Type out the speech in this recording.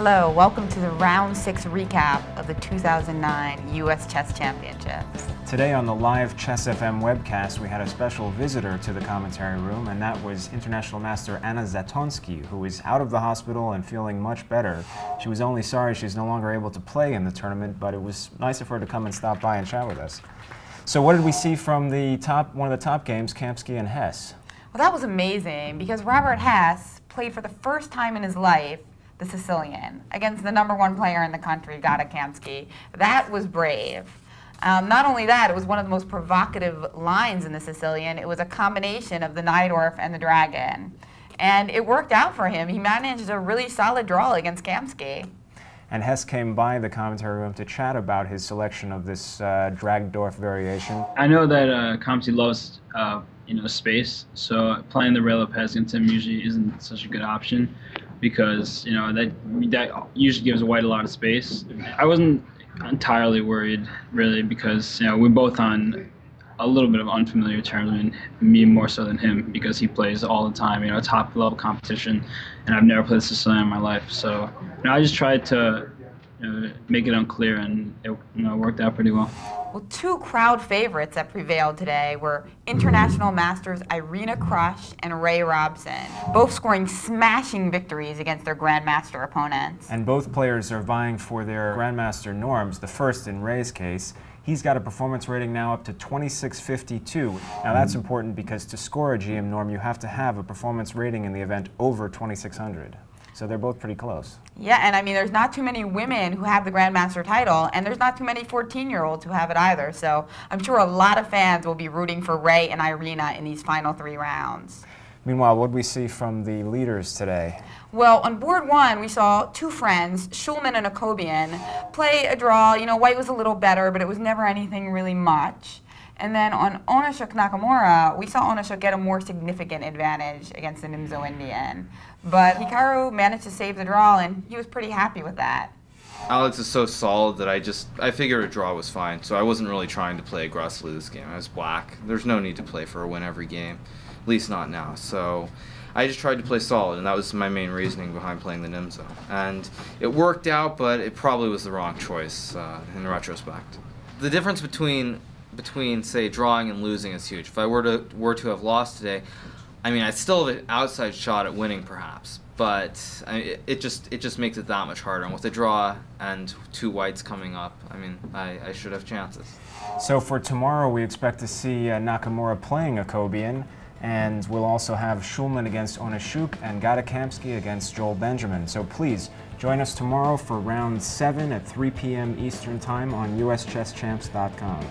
Hello, welcome to the Round 6 recap of the 2009 U.S. Chess Championships. Today on the live Chess FM webcast, we had a special visitor to the commentary room, and that was International Master Anna Zatonsky, who is out of the hospital and feeling much better. She was only sorry she's no longer able to play in the tournament, but it was nice of her to come and stop by and chat with us. So what did we see from one of the top games, Kamsky and Hess? Well, that was amazing, because Robert Hess played for the first time in his life the Sicilian against the #1 player in the country, Gata Kamsky. That was brave. Not only that, it was one of the most provocative lines in the Sicilian. It was a combination of the Najdorf and the Dragon. And it worked out for him. He managed a really solid draw against Kamsky. And Hess came by the commentary room to chat about his selection of this Dragdorf variation. I know that Kamsky loves space, so playing the Rey Lopez against him usually isn't such a good option, because that usually gives white a lot of space. I wasn't entirely worried, really, because we're both on a little bit of unfamiliar terms. I mean, me more so than him, because he plays all the time, top level competition, and I've never played Sicilian in my life. So I just tried to make it unclear, and it worked out pretty well. Well, two crowd favorites that prevailed today were international masters Irina Krush and Ray Robson, both scoring smashing victories against their grandmaster opponents. And both players are vying for their grandmaster norms, the first in Ray's case. He's got a performance rating now up to 2652. Now that's important because to score a GM norm, you have to have a performance rating in the event over 2600. So they're both pretty close. Yeah, and I mean, there's not too many women who have the Grandmaster title, and there's not too many 14-year-olds who have it either. So I'm sure a lot of fans will be rooting for Ray and Irina in these final 3 rounds. Meanwhile, what did we see from the leaders today? Well, on board 1, we saw two friends, Shulman and Akobian, play a draw. White was a little better, but it was never anything really much. And then on Onyshuk Nakamura, we saw Onyshuk get a more significant advantage against the Nimzo Indian. But Hikaru managed to save the draw, and he was pretty happy with that. Alex is so solid that I figured a draw was fine, so I wasn't really trying to play aggressively this game. I was black. There's no need to play for a win every game, at least not now. So I just tried to play solid, and that was my main reasoning behind playing the Nimzo. And it worked out, but it probably was the wrong choice in retrospect. The difference between say drawing and losing is huge. If I were to have lost today, I mean, I'd still have an outside shot at winning perhaps, but it just makes it that much harder. And with a draw and 2 whites coming up, I mean, I should have chances. So for tomorrow, we expect to see Nakamura playing Akobian, and we'll also have Shulman against Onyshuk and Gata Kamsky against Joel Benjamin. So please join us tomorrow for round 7 at 3 p.m. Eastern Time on USChessChamps.com.